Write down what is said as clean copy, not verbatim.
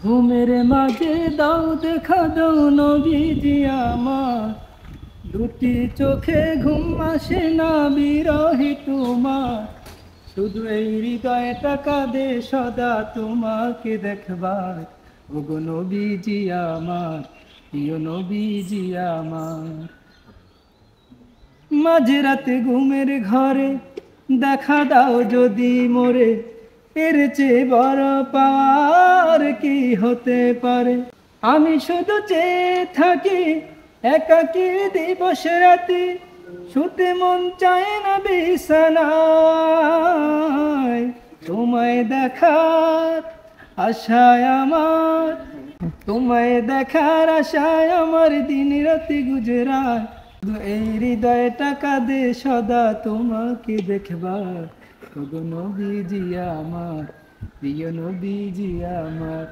ঘুমের মাঝে দাও দেখা দাও নবীজি আমার, দুটি চোখে ঘুম আসে না বিরহে তোমার। শুধু এই হৃদয়টা কাঁদে সদা তোমাকে দেখবার, ওগো নবীজি আমার, প্রিয় নবীজি আমার। মাঝরাতে ঘুমের ঘরে দেখা দাও যদি মোরে, এর চেয়ে বড় পাওয়ার কি হতে পারে। আমি শুধু চেয়ে থাকি একাকী দিবস রাতে, শুতে মন চায় না বিছানায়। তোমায় দেখার আশায় আমার, তোমায় দেখার আশায় আমার দিন রাতি গুজরায়। এই হৃদয়টা কাঁদে সদা তোমাকে দেখবার, ওগো নবীজি আমার, প্রিয় নবীজি আমার।